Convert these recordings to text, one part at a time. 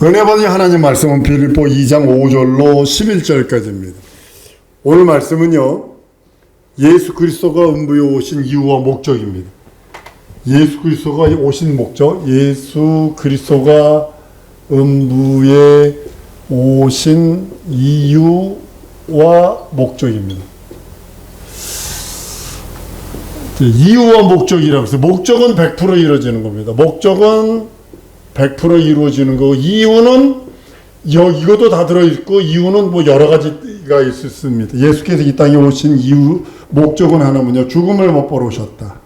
은혜 받은 하나님 말씀은 빌립보 2장 5절로 11절까지입니다. 오늘 말씀은요, 예수 그리스도가 음부에 오신 이유와 목적입니다. 예수 그리스도가 오신 목적, 예수 그리스도가 음부에 오신 이유와 목적입니다. 이유와 목적이라고 해서 목적은 100% 이루어지는 겁니다. 목적은 100% 이루어지는 거고, 이유는 이것도 다 들어있고, 이유는 뭐 여러 가지가 있습니다. 예수께서 이 땅에 오신 이유, 목적은 하나면요, 죽음을 맛보러 오셨다.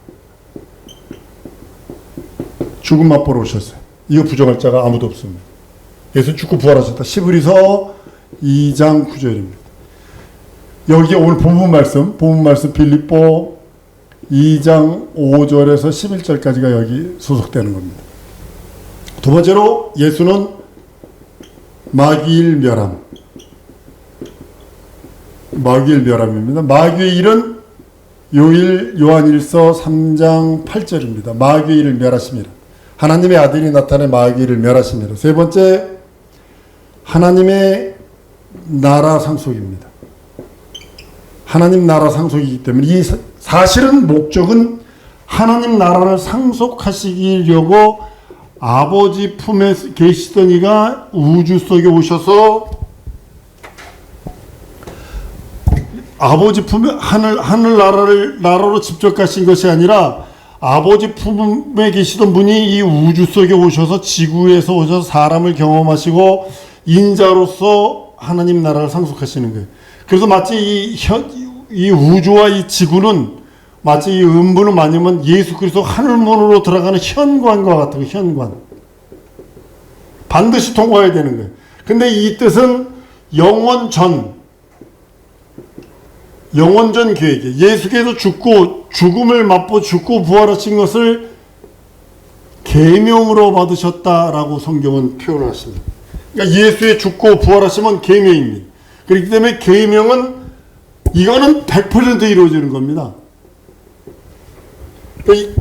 죽음 맛보러 오셨어요. 이거 부정할 자가 아무도 없습니다. 예수 죽고 부활하셨다. 시브리서 2장 9절입니다. 여기에 오늘 본문 말씀 빌립보 2장 5절에서 11절까지가 여기 소속되는 겁니다. 두 번째로 예수는 마귀일 멸함입니다. 마귀의 일은 요한일서 3장 8절입니다. 마귀의 일을 멸하심이라. 하나님의 아들이 나타내 마귀의 일을 멸하심이라. 세 번째, 하나님의 나라 상속입니다. 하나님 나라 상속이기 때문에 이 사실은 목적은 하나님 나라를 상속하시려고 아버지 품에 계시던 이가 우주 속에 오셔서 아버지 품에 하늘 나라로 직접 가신 것이 아니라 아버지 품에 계시던 분이 이 우주 속에 오셔서 지구에서 오셔서 사람을 경험하시고 인자로서 하나님 나라를 상속하시는 거예요. 그래서 마치 이 우주와 이 지구는 마치 이 음부는 뭐냐면 예수 그리스도 하늘문으로 들어가는 현관과 같은 거예요. 현관. 반드시 통과해야 되는 거예요. 근데 이 뜻은 영원전 계획이에요. 예수께서 죽음을 맛보 죽고 부활하신 것을 계명으로 받으셨다라고 성경은 표현하십니다. 그러니까 예수의 죽고 부활하시면 계명입니다. 그렇기 때문에 계명은 이거는 100% 이루어지는 겁니다.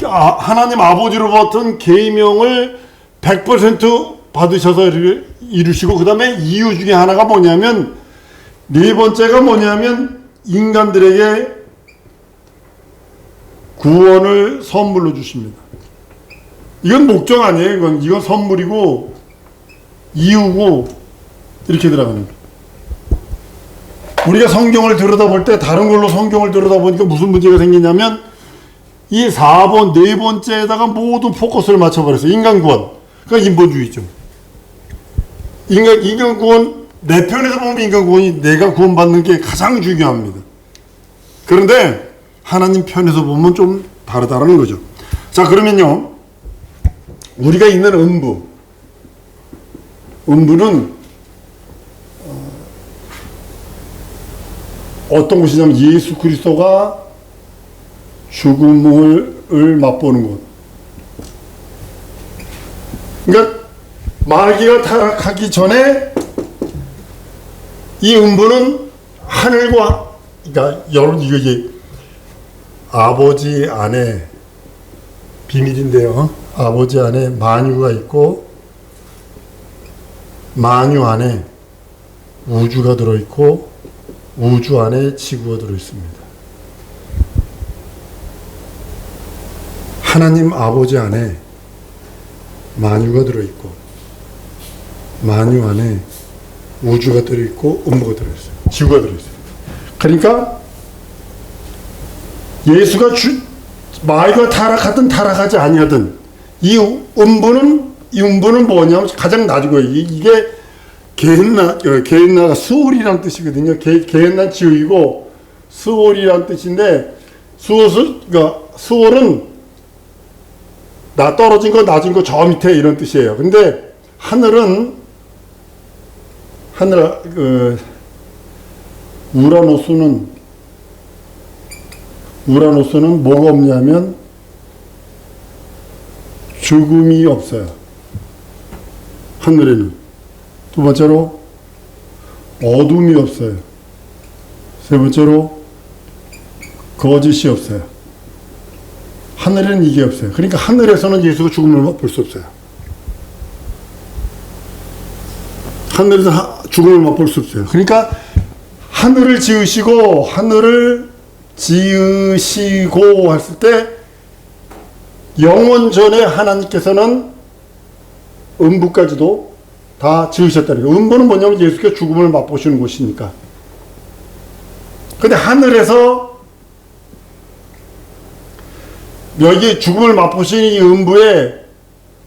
하나님 아버지로부터 계명을 100% 받으셔서 이루시고, 그 다음에 이유 중에 하나가 뭐냐면, 네 번째가 뭐냐면 인간들에게 구원을 선물로 주십니다. 이건 목적 아니에요. 이건 선물이고 이유고 이렇게 들어가는 거예요. 우리가 성경을 들여다볼 때 다른 걸로 성경을 들여다보니까 무슨 문제가 생기냐면, 이 4번, 네 번째에다가 모든 포커스를 맞춰버렸어요. 인간 구원. 그러니까 인본주의죠. 인간 구원, 내 편에서 보면 인간 구원이 내가 구원받는 게 가장 중요합니다. 그런데 하나님 편에서 보면 좀 다르다는 거죠. 자, 그러면요, 우리가 있는 음부는 어떤 곳이냐면 예수 그리스도가 죽음을 맛보는 곳. 그러니까 마귀가 타락하기 전에 이 음부는 하늘과, 그러니까 여러분 이게 아버지 안에 비밀인데요. 아버지 안에 만유가 있고, 만유 안에 우주가 들어있고, 우주 안에 지구가 들어있습니다. 하나님 아버지 안에 만유가 들어있고, 만유 안에 우주가 들어있고, 음부가 들어있어요. 지구가 들어있어요. 그러니까 예수가 마귀가 타락하든 타락하지 아니하든 이 음부는 뭐냐면 가장 낮은 거예요. 이게 게헨나가 수월이라는 뜻이거든요. 게헨나 지옥이고 수월이라는 뜻인데, 수월은 나 떨어진 거, 낮은 거, 저 밑에 이런 뜻이에요. 근데 우라노스는 뭐가 없냐면 죽음이 없어요. 하늘에는. 두 번째로 어둠이 없어요. 세 번째로 거짓이 없어요. 하늘에는 이게 없어요. 그러니까 하늘에서는 예수가 죽음을 볼 수 없어요. 하늘에서 죽음을 맛볼 수 없어요. 그러니까 하늘을 지으시고 했을 때 영원 전에 하나님께서는 음부까지도 다 지으셨다는 거예요. 음부는 뭐냐면 예수께서 죽음을 맛보시는 곳이니까. 근데 하늘에서 여기 죽음을 맛보시는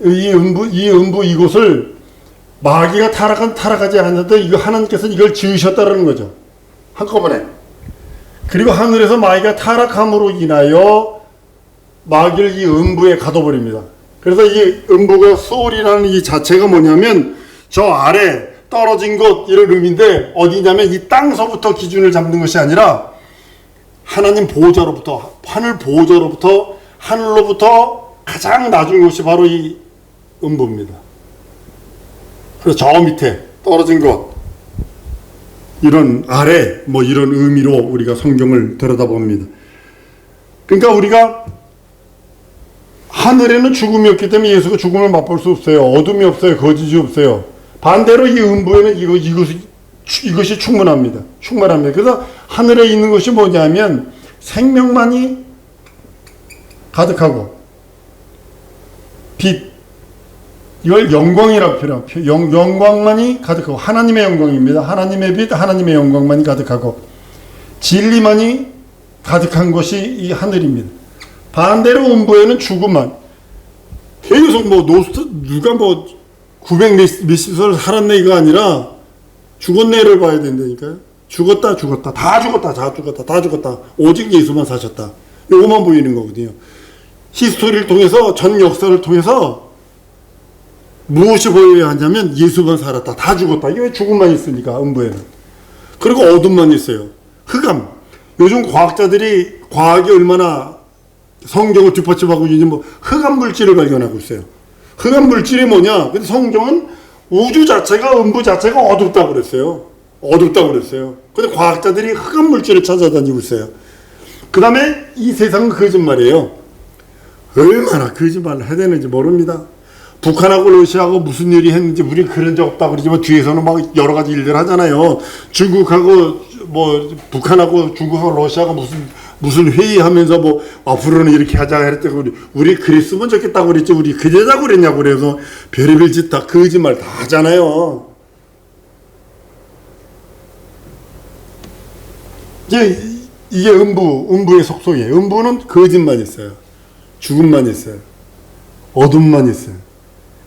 이 음부 이곳을 마귀가 타락하지 않는데 이거 하나님께서 이걸 지으셨다는 거죠. 한꺼번에. 그리고 하늘에서 마귀가 타락함으로 인하여 마귀를 이 음부에 가둬버립니다. 그래서 이 음부가 소울이라는 이 자체가 뭐냐면 저 아래 떨어진 곳 이런 의미인데 어디냐면 이 땅서부터 기준을 잡는 것이 아니라 하나님 보호자로부터 하늘 보호자로부터 하늘로부터 가장 낮은 곳이 바로 이 음부입니다. 그래서 저 밑에 떨어진 것 이런 아래 뭐 이런 의미로 우리가 성경을 들여다봅니다. 그러니까 우리가 하늘에는 죽음이 없기 때문에 예수가 죽음을 맛볼 수 없어요. 어둠이 없어요. 거짓이 없어요. 반대로 이 음부에는 이것이 충분합니다. 그래서 하늘에 있는 것이 뭐냐면 생명만이 가득하고 빛 이걸 영광이라고 표현해요. 영광만이 가득하고 하나님의 영광입니다. 하나님의 빛, 하나님의 영광만이 가득하고 진리만이 가득한 것이 이 하늘입니다. 반대로 음부에는 죽음만 계속 누가 900 몇십 살 살았네 이거 아니라 죽었네를 봐야 된다니까요. 죽었다 다 죽었다 오직 예수만 사셨다. 요거만 보이는 거거든요. 히스토리를 통해서 전 역사를 통해서 무엇이 보여야 하냐면 예수만 살았다. 다 죽었다. 이게 죽음만 있으니까 음부에는. 그리고 어둠만 있어요. 흑암. 요즘 과학이 얼마나 성경을 뒷받침하고 있는지 흑암 물질을 발견하고 있어요. 흑암 물질이 뭐냐? 근데 성경은 우주 자체가 음부 자체가 어둡다고 그랬어요. 근데 과학자들이 흑암 물질을 찾아다니고 있어요. 그 다음에 이 세상은 거짓말이에요. 얼마나 거짓말을 해야 되는지 모릅니다. 북한하고 러시아하고 무슨 일이 했는지 우리 그런 적 없다고 그러지만 뒤에서는 막 여러 가지 일들 하잖아요. 북한하고 중국하고 러시아가 무슨 회의하면서 앞으로는 이렇게 하자 그랬다고 우리 그랬으면 좋겠다고 그랬지 우리 그러자고 그랬냐고 그래서 별의별 짓 다 거짓말 다 하잖아요. 이게 음부의 속성이에요. 음부는 거짓만 있어요. 죽음만 있어요. 어둠만 있어요.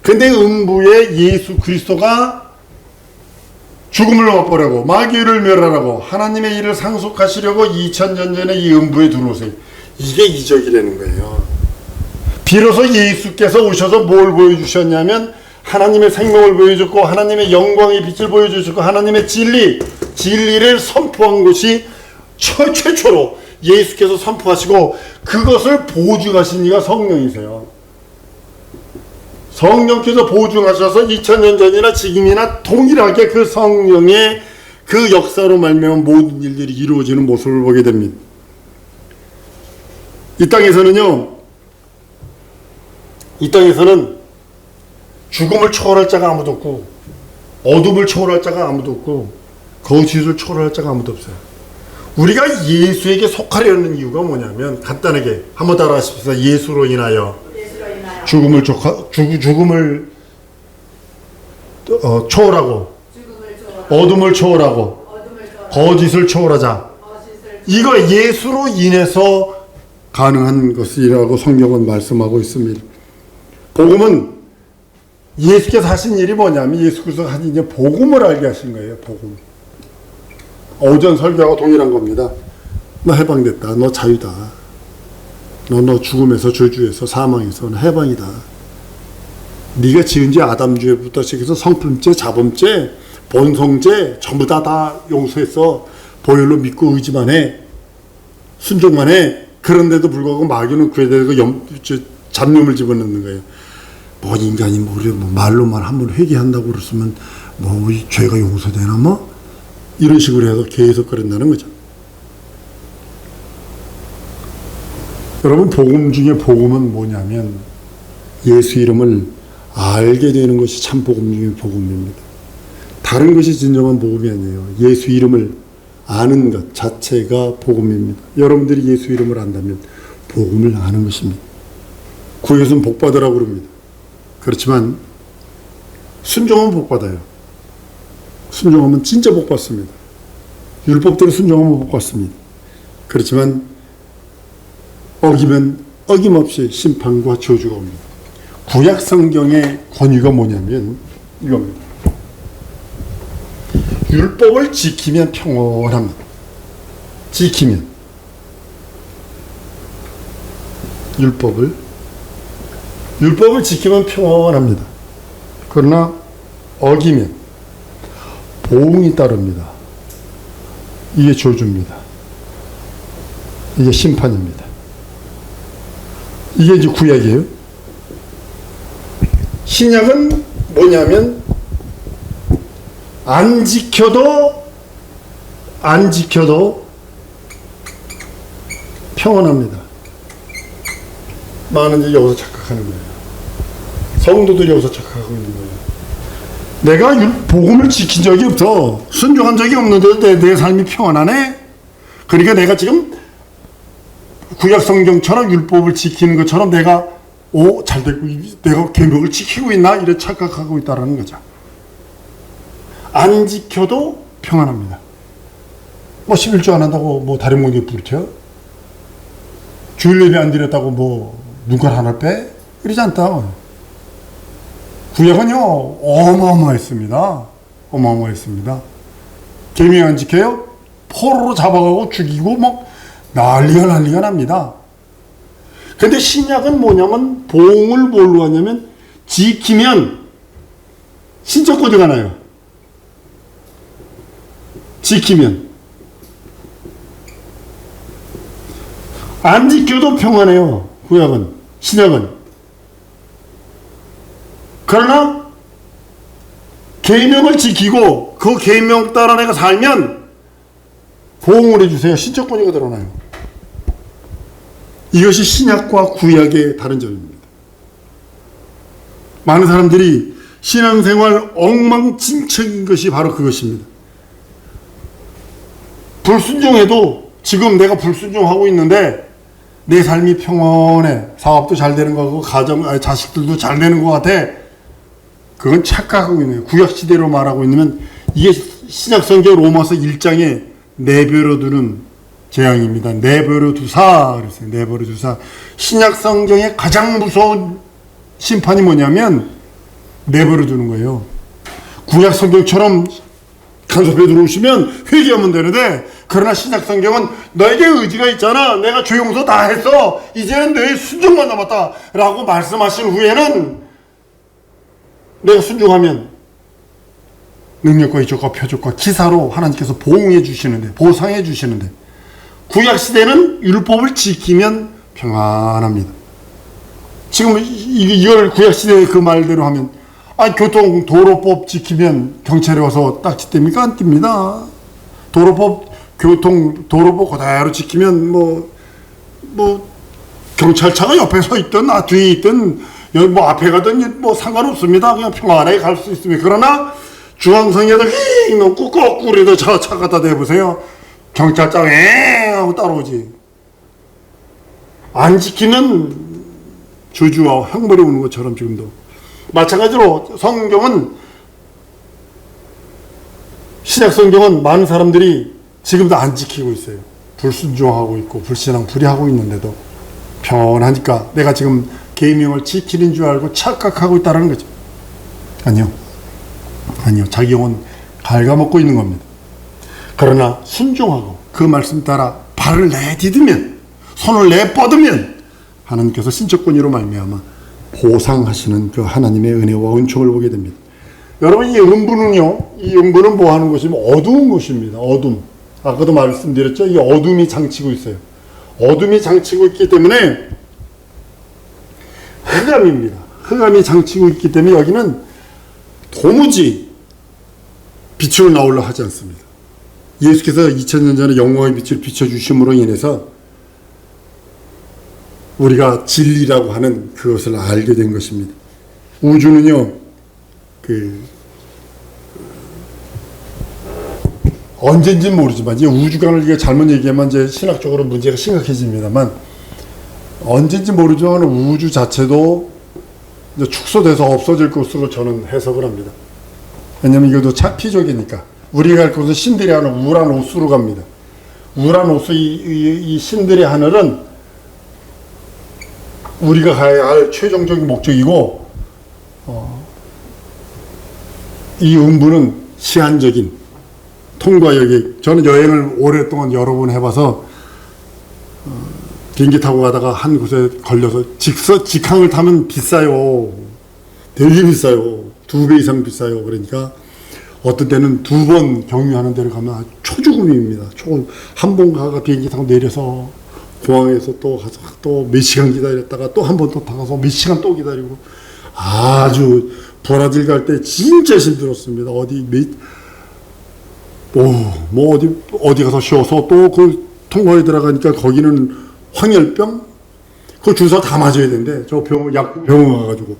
근데 음부에 예수 그리스도가 죽음을 맛보려고 마귀를 멸하라고 하나님의 일을 상속하시려고 2000년 전에 이 음부에 들어오세요. 이게 이적이라는 거예요. 비로소 예수께서 오셔서 뭘 보여주셨냐면 하나님의 생명을 보여줬고 하나님의 영광의 빛을 보여주셨고 하나님의 진리를 선포한 것이 최초로 예수께서 선포하시고 그것을 보증하신 이가 성령이세요. 성령께서 보증하셔서 2000년 전이나 지금이나 동일하게 그 성령의 그 역사로 말미암아 모든 일들이 이루어지는 모습을 보게 됩니다. 이 땅에서는 죽음을 초월할 자가 아무도 없고 어둠을 초월할 자가 아무도 없고 거짓을 초월할 자가 아무도 없어요. 우리가 예수에게 속하려는 이유가 뭐냐면 간단하게 한번 따라하십시오. 예수로 인하여 죽음을 초월하고 어둠을 초월하고 거짓을 초월하자. 이거 예수로 인해서 가능한 것이라고 성경은 말씀하고 있습니다. 복음은 예수께서 하신 일이 뭐냐면 예수 그리스도가 하신 일이 복음을 알게 하신 거예요. 복음. 오전 설교하고 동일한 겁니다. 너 해방됐다. 너 자유다. 너 죽음에서 저주에서 사망에서 해방이다. 네가 지은 죄 아담죄부터 시작해서 성품죄, 자범죄, 본성죄 전부 다 용서했어. 보혈로 믿고 의지만 해. 순종만 해. 그런데도 불구하고 마귀는 그에 대해서 잡념을 집어넣는 거예요. 인간이 말로만 한번 회개한다고 그랬으면 죄가 용서되나 이런 식으로 해서 계속 그런다는 거죠. 여러분 복음 중에 복음은 뭐냐면 예수 이름을 알게 되는 것이 참 복음 중에 복음입니다. 다른 것이 진정한 복음이 아니에요. 예수 이름을 아는 것 자체가 복음입니다. 여러분들이 예수 이름을 안다면 복음을 아는 것입니다. 구약에서는 복받으라고 그럽니다. 그렇지만 순종하면 복받아요. 순종하면 진짜 복받습니다. 율법대로 순종하면 복받습니다. 그렇지만 어기면 어김없이 심판과 저주가 옵니다. 구약 성경의 권위가 뭐냐면 이겁니다. 율법을 지키면 평온합니다. 지키면 율법을 지키면 평온합니다. 그러나 어기면 보응이 따릅니다. 이게 저주입니다. 이게 심판입니다. 이게 이제 구약이에요. 신약은 뭐냐면 안 지켜도 평온합니다. 많은 이제 여기서 착각하는 거예요. 성도들이 여기서 착각하고 있는 거예요. 내가 복음을 지킨 적이 없어. 순종한 적이 없는데도 내 삶이 평안하네? 그러니까 내가 지금 구약 성경처럼 율법을 지키는 것처럼 내가 잘 됐고 내가 계명을 지키고 있나? 이래 착각하고 있다는 거죠. 안 지켜도 평안합니다. 뭐 11조 안 한다고 뭐 다른 목에 불켜? 주일 예배 안 드렸다고 뭐 눈깔 하나 빼? 그러지 않다. 구약은요 어마어마했습니다. 어마어마했습니다. 계명 안 지켜요? 포로로 잡아가고 죽이고 막 난리가 납니다. 근데 신약은 뭐냐면 보응을 뭘로 하냐면 지키면 신적 고지가 나요. 지키면 안 지켜도 평안해요. 구약은 신약은. 그러나 계명을 지키고 그 계명 따라 내가 살면 보응을 해주세요. 신적 권위가 드러나요. 이것이 신약과 구약의 다른 점입니다. 많은 사람들이 신앙생활 엉망진창인 것이 바로 그것입니다. 불순종해도 지금 내가 불순종하고 있는데 내 삶이 평온해. 사업도 잘 되는 거 같고 자식들도 잘 되는 것 같아. 그건 착각하고 있는 거예요. 구약시대로 말하고 있으면 이게 신약성경 로마서 1장에 내버려 두는 재앙입니다. 내버려 두사 그랬어요. 내버려 두사. 신약성경의 가장 무서운 심판이 뭐냐면 내버려 두는 거예요. 구약성경처럼 간섭해 들어오시면 회개하면 되는데, 그러나 신약성경은 너에게 의지가 있잖아. 내가 죄용서 다 했어. 이제는 너의 순종만 남았다 라고 말씀하신 후에는 내가 순종하면 능력과 이적과 표적과 기사로 하나님께서 보응해 주시는데, 보상해 주시는데, 구약시대는 율법을 지키면 평안합니다. 지금 이걸 구약시대의 그 말대로 하면 교통 도로법 지키면 경찰에 와서 딱지 뗍니까? 안 뗍니다. 도로법 그대로 지키면 뭐 경찰차가 옆에 서 있든 뒤에 있든 여기 뭐 앞에 가든 뭐 상관없습니다. 그냥 평안하게 갈 수 있습니다. 그러나 중앙선에도 휙 넘고 거꾸로도 차 갖다 대보세요. 경찰차 엥 하고 따라오지. 안 지키는 저주와 형벌이 오는 것처럼 지금도 마찬가지로 신약 성경은 많은 사람들이 지금도 안 지키고 있어요. 불순종하고 있고 불신앙 불의하고 있는데도 평온하니까 내가 지금 계명을 지키는 줄 알고 착각하고 있다는 거죠. 아니요. 자기 영혼 갉아먹고 있는 겁니다. 그러나 순종하고 그 말씀 따라 발을 내디디면, 손을 내뻗으면 하나님께서 신적 권위로 말미암아 보상하시는 그 하나님의 은혜와 은총을 보게 됩니다. 여러분, 이 음부는 뭐 하는 것이면 어두운 것입니다. 어둠. 아까도 말씀드렸죠. 이 어둠이 장치고 있어요. 어둠이 장치고 있기 때문에 흑암입니다. 흑암이 장치고 있기 때문에 여기는 도무지 빛으로 나오려 하지 않습니다. 예수께서 2000년 전에 영광의 빛을 비춰주심으로 인해서 우리가 진리라고 하는 그것을 알게 된 것입니다. 우주는요, 언젠지는 모르지만 이제 우주관을 이게 잘못 얘기하면 이제 신학적으로 문제가 심각해집니다만 언젠지 모르지만 우주 자체도 이제 축소돼서 없어질 것으로 저는 해석을 합니다. 왜냐면 이것도 차피적이니까 우리가 갈 곳은 신들이 하는 우라노스로 갑니다. 우라노스 이 신들의 하늘은 우리가 가야 할 최종적인 목적이고 이 음부는 시한적인 통과 여기. 저는 여행을 오랫동안 여러 번 해봐서 비행기 타고 가다가 한 곳에 걸려서 직항을 타면 비싸요. 되게 비싸요. 2배 이상 비싸요. 그러니까 어떤 때는 2번 경유하는 데를 가면 초죽음입니다. 한 번 가가 비행기 타고 내려서 공항에서 또 가서 또 몇 시간 기다렸다가 또 한 번 또 타가서 몇 시간 또 기다리고 아주 브라질 갈 때 진짜 힘들었습니다. 어디 가서 쉬어서 또 그 통과에 들어가니까 거기는 황열병? 그 주사 다 맞아야 되는데, 저 병원 가가지고.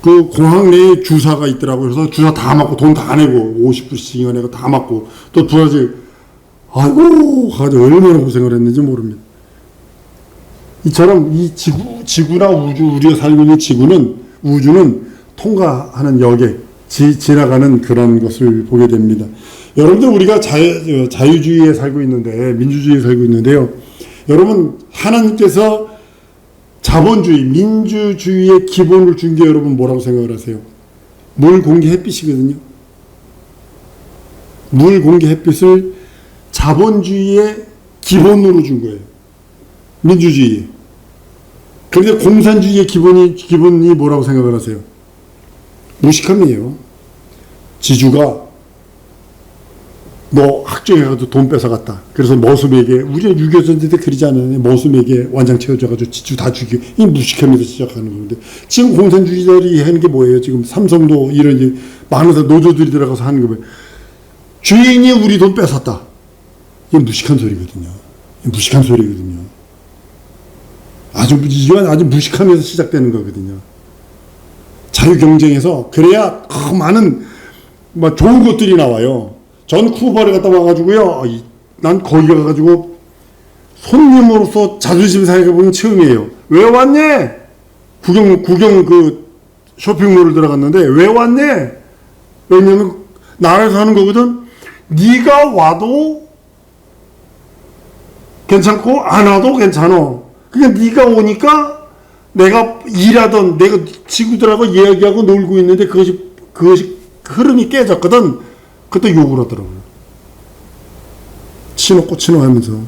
그 공항 내에 주사가 있더라고요. 그래서 주사 다 맞고 돈 다 내고, 50불씩 내고 다 맞고, 또 브라질, 아이고, 가가지고 얼마나 고생을 했는지 모릅니다. 이처럼 이 지구나 우주, 우리가 살고 있는 우주는 통과하는 역에 지나가는 그런 것을 보게 됩니다. 여러분들 우리가 자유주의에 살고 있는데, 민주주의에 살고 있는데요. 여러분 하나님께서 자본주의, 민주주의의 기본을 준 게 여러분 뭐라고 생각을 하세요? 물, 공기, 햇빛이거든요. 물, 공기, 햇빛을 자본주의의 기본으로 준 거예요. 민주주의. 그런데 공산주의의 기본이 뭐라고 생각을 하세요? 무식함이에요. 지주가 너 학종해가지고 돈 뺏어갔다. 그래서 머슴에게, 우리가 6.25 전쟁 때 그러지 않았나요? 머슴에게 완장 채워줘가지고 지주 다 죽이고, 이 무식함에서 시작하는 건데, 지금 공산주의자들이 하는 게 뭐예요? 지금 삼성도 이런 많은 노조들이 들어가서 하는 거 뭐예요? 주인이 우리 돈 뺏었다. 이게 무식한 소리거든요. 무식한 소리거든요. 이건 아주 무식함에서 시작되는 거거든요. 자유경쟁에서 그래야 많은 좋은 것들이 나와요. 전 쿠바를 갔다 와가지고요. 난 거기 가가지고 손님으로서 자존심 상해본 처음이에요. 왜 왔니? 구경 그 쇼핑몰을 들어갔는데 왜 왔니? 왜냐면 나라에서 하는 거거든. 네가 와도 괜찮고 안 와도 괜찮아. 그러니까 네가 오니까 내가 일하던 내가 친구들하고 이야기하고 놀고 있는데 그것이 흐름이 깨졌거든. 그때 욕을 하더라고요. 치노 하면서.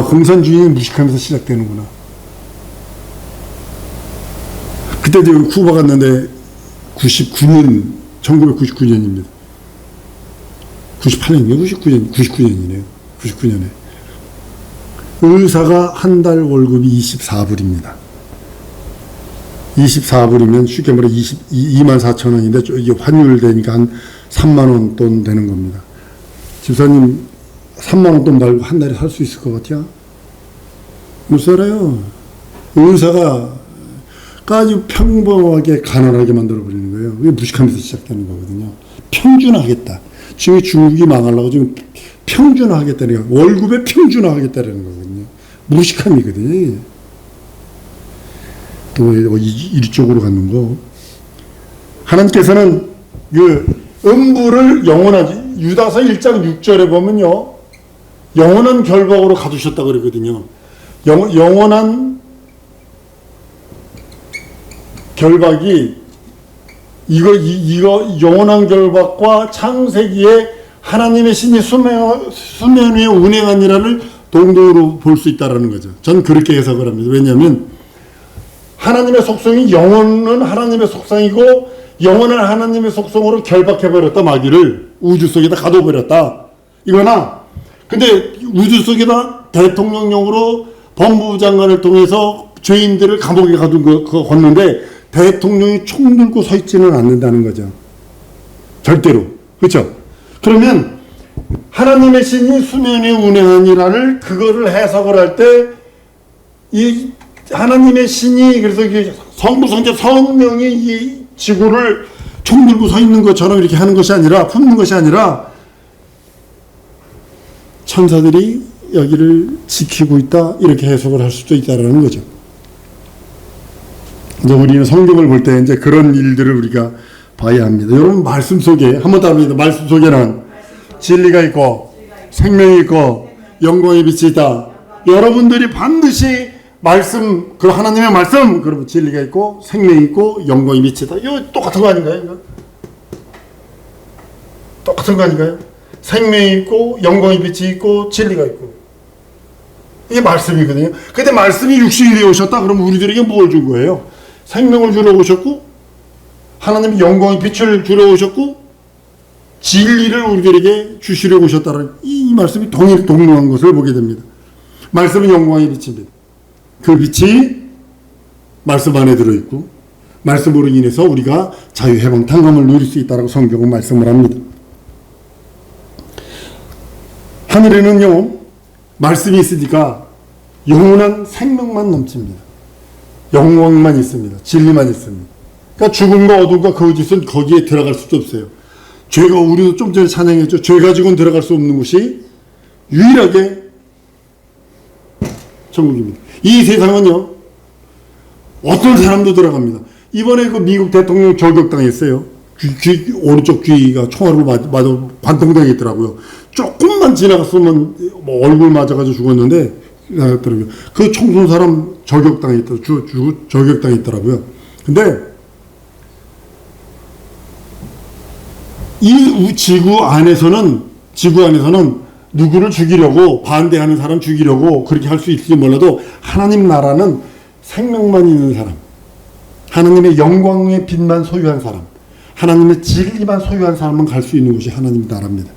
공산주의는 무식하면서 시작되는구나. 그때 제가 쿠바 갔는데 1999년입니다. 98년이네요. 99년이네요. 99년에. 의사가 한 달 월급이 24불입니다. 24불이면 쉽게 말해 24,000원인데 이게 환율 되니까 한 3만원 돈 되는 겁니다. 집사님 3만원 돈 말고 한 달에 살 수 있을 것 같아요? 못 살아요. 의사가 아주 평범하게 가난하게 만들어버리는 거예요. 그게 무식하면서 시작되는 거거든요. 평준화하겠다. 지금 중국이 망하려고 지금 평준화하겠다는 거예요. 월급에 평준화하겠다는 거거든요. 무식함이거든요. 또 이쪽으로 가는 거. 하나님께서는 그 음부를 영원하지. 유다서 1장 6절에 보면요. 영원한 결박으로 가두셨다고 그러거든요. 영원한 결박이 이거 영원한 결박과 창세기에 하나님의 신이 수면 위에 운행한 일화를 동독으로 볼 수 있다라는 거죠. 전 그렇게 해석을 합니다. 왜냐하면 하나님의 속성이 영원은 하나님의 속성이고 영원한 하나님의 속성으로 결박해버렸다. 마귀를 우주 속에다 가둬버렸다. 이거나 근데 우주 속에다 대통령령으로 법무부 장관을 통해서 죄인들을 감옥에 가둔 그거 걷는데 대통령이 총 들고 서 있지는 않는다는 거죠. 절대로. 그렇죠? 그러면 하나님의 신이 수면에 운행한 일화를 그거를 해석을 할 때 이 하나님의 신이 그래서 성부 성자 성령이 이 지구를 총 들고 서 있는 것처럼 이렇게 하는 것이 아니라, 품는 것이 아니라 천사들이 여기를 지키고 있다, 이렇게 해석을 할 수도 있다라는 거죠. 이제 우리는 성경을 볼 때 이제 그런 일들을 우리가 봐야 합니다. 여러분, 말씀 속에 한 번 더 합니다. 말씀 속에는 진리가 있고 생명이 있고 영광의 빛이 있다. 여러분들이 반드시 말씀, 그 하나님의 말씀, 그러면 진리가 있고 생명이 있고 영광의 빛이다. 이거 똑같은 거 아닌가요? 이거? 똑같은 거 아닌가요? 생명이 있고 영광의 빛이 있고 진리가 있고, 이게 말씀이거든요. 근데 말씀이 육신이 되어 오셨다 그러면 우리들에게 뭘 준 거예요? 생명을 주러 오셨고, 하나님의 영광의 빛을 주러 오셨고, 진리를 우리들에게 주시려고 오셨다는 이 말씀이 동등한 것을 보게 됩니다. 말씀은 영광의 빛입니다. 그 빛이 말씀 안에 들어있고, 말씀으로 인해서 우리가 자유, 해방, 탕감을 누릴 수 있다고 성경은 말씀을 합니다. 하늘에는요, 말씀이 있으니까 영원한 생명만 넘칩니다. 영광만 있습니다. 진리만 있습니다. 그러니까 죽음과 어둠과 거짓은 거기에 들어갈 수도 없어요. 죄가, 우리도 좀 전에 찬양했죠. 죄 가지고는 들어갈 수 없는 곳이 유일하게 천국입니다. 이 세상은요, 어떤 사람도 들어갑니다. 이번에 그 미국 대통령 저격당했어요. 오른쪽 귀가 총알로 맞아 관통당했더라고요. 조금만 지나갔으면 뭐 얼굴 맞아가지고 죽었는데, 그 총 쏜 사람 저격당했더라고요. 근데 이 지구 안에서는 누구를 죽이려고, 반대하는 사람 죽이려고 그렇게 할 수 있을지 몰라도, 하나님 나라는 생명만 있는 사람, 하나님의 영광의 빛만 소유한 사람, 하나님의 진리만 소유한 사람만 갈 수 있는 곳이 하나님 나라입니다.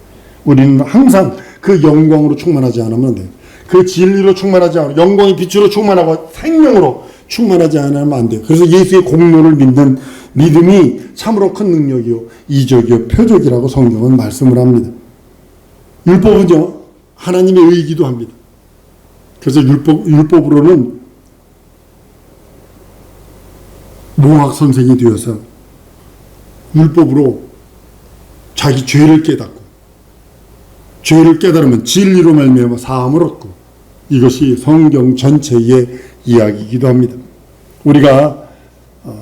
우리는 항상 그 영광으로 충만하지 않으면 안 돼요. 그 진리로 충만하지 않으면, 영광의 빛으로 충만하고 생명으로 충만하지 않으면 안 돼요. 그래서 예수의 공로를 믿는 믿음이 참으로 큰 능력이요, 이적이요, 표적이라고 성경은 말씀을 합니다. 율법은요, 하나님의 의이기도 합니다. 그래서 율법으로는 몽학 선생이 되어서 율법으로 자기 죄를 깨닫고, 죄를 깨달으면 진리로 말미암아 사함을 얻고, 이것이 성경 전체의 이야기이기도 합니다. 우리가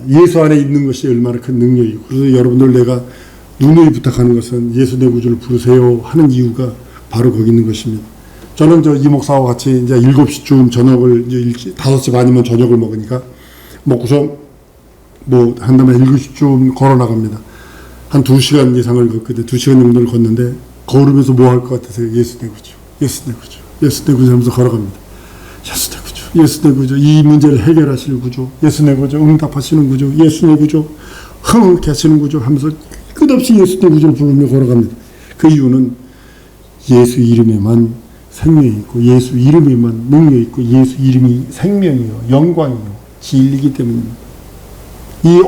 예수 안에 있는 것이 얼마나 큰 능력이고, 그래서 여러분들, 내가 누누이 부탁하는 것은 예수 내 구주를 부르세요 하는 이유가 바로 거기 있는 것입니다. 저는 이 목사와 같이 이제 7시쯤 저녁을, 이제 5시 반이면 저녁을 먹으니까, 먹고서 한 다음에 7시쯤 걸어 나갑니다. 한 2시간 이상을 걷거든요. 2시간 정도를 걷는데, 걸으면서 뭐 할 것 같으세요? 예수 내 구주, 예수 내 구주, 예수 내 구주 하면서 걸어갑니다. 예수 내 구주, 예수 내 구주, 이 문제를 해결하실 구주, 예수 내 구주, 응답하시는 구주, 예수 내 구주, 흥하게 하시는 구주 하면서 끝없이 예수 내 구주를 부르며 걸어갑니다. 그 이유는 예수 이름에만 생명이 있고, 예수 이름에만 능력이 있고, 예수 이름이 생명이요, 영광이요, 진리이기 때문입니다. 이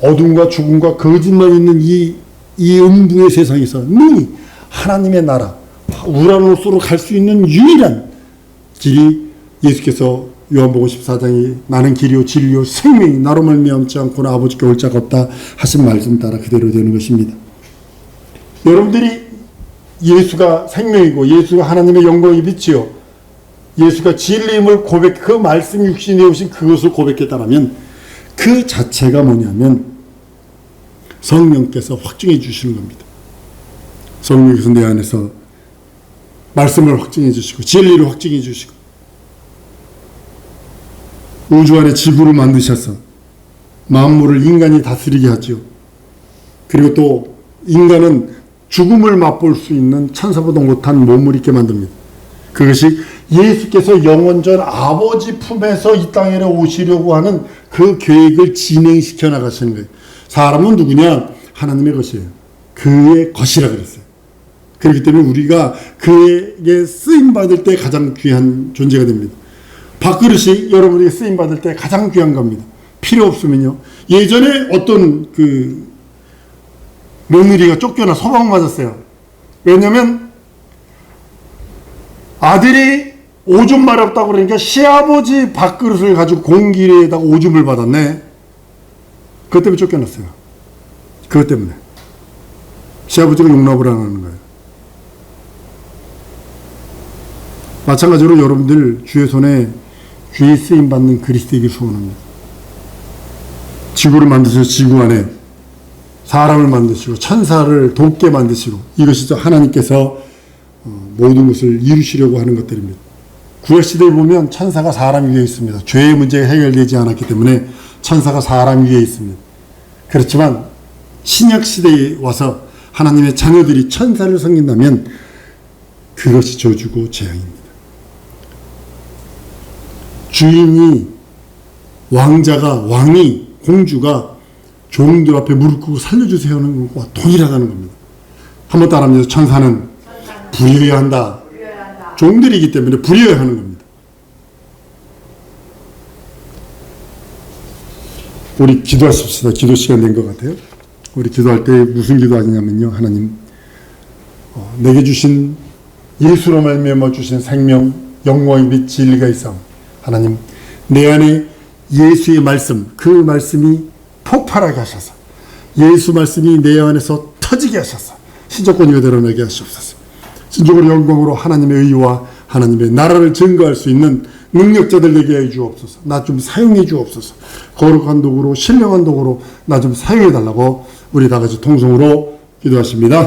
어둠과 죽음과 거짓만 있는 이 음부의 세상에서 능히 하나님의 나라, 우라노스로 갈 수 있는 유일한 길이, 예수께서 요한복음 14장에 나는 길이요 진리요 생명이 나로 말미암지 않고는 아버지께 올 자가 없다 하신 말씀 따라 그대로 되는 것입니다. 여러분들이 예수가 생명이고, 예수가 하나님의 영광의 빛이요, 예수가 진리임을 그 말씀 육신에 오신 그것을 고백했다면, 그 자체가 뭐냐면 성령께서 확증해 주시는 겁니다. 성령께서 내 안에서 말씀을 확증해 주시고, 진리를 확증해 주시고, 우주 안에 지구를 만드셔서 만물을 인간이 다스리게 하죠. 그리고 또 인간은 죽음을 맛볼 수 있는 천사보다 못한 몸을 있게 만듭니다. 그것이 예수께서 영원전 아버지 품에서 이 땅에 오시려고 하는 그 계획을 진행시켜 나가시는 거예요. 사람은 누구냐? 하나님의 것이에요. 그의 것이라 그랬어요. 그렇기 때문에 우리가 그에게 쓰임받을 때 가장 귀한 존재가 됩니다. 밥그릇이 여러분에게 쓰임받을 때 가장 귀한 겁니다. 필요 없으면요. 예전에 어떤 며느리가 쫓겨나 소방 맞았어요. 왜냐면 아들이 오줌 마렵다고 그러니까 시아버지 밥그릇을 가지고 공기에다가 오줌을 받았네. 그것 때문에 쫓겨났어요. 그것 때문에 시아버지가 용납을 안 하는 거예요. 마찬가지로 여러분들 주의 손에 귀에 쓰임받는 그리스도에게 소원합니다. 지구를 만드셔서 지구 안에 사람을 만드시고 천사를 돕게 만드시고 이것이 하나님께서 모든 것을 이루시려고 하는 것들입니다. 구약시대에 보면 천사가 사람 위에 있습니다. 죄의 문제가 해결되지 않았기 때문에 천사가 사람 위에 있습니다. 그렇지만 신약시대에 와서 하나님의 자녀들이 천사를 섬긴다면 그것이 저주고 재앙입니다. 주인이 왕이 공주가 종들 앞에 무릎 꿇고 살려주세요 하는 것과 동일하다는 겁니다. 한번 따라합니다. 천사는 부려야 한다. 종들이기 때문에 부려야 하는 겁니다. 우리 기도하십시다. 기도 시간 된 것 같아요. 우리 기도할 때 무슨 기도하냐면요. 하나님, 내게 주신 예수로 말미암아 주신 생명, 영광의 빛, 진리가 있사오니 하나님, 내 안에 예수의 말씀, 그 말씀이 폭발하게 하셔서 예수 말씀이 내 안에서 터지게 하셔서 신적권이 드러나게 하시옵소서. 신적으로 영광으로 하나님의 의와 하나님의 나라를 증거할 수 있는 능력자들 되게 해 주옵소서. 나 좀 사용해 주옵소서. 거룩한 도구로 신령한 도구로 나 좀 사용해 달라고 우리 다 같이 통성으로 기도하십니다.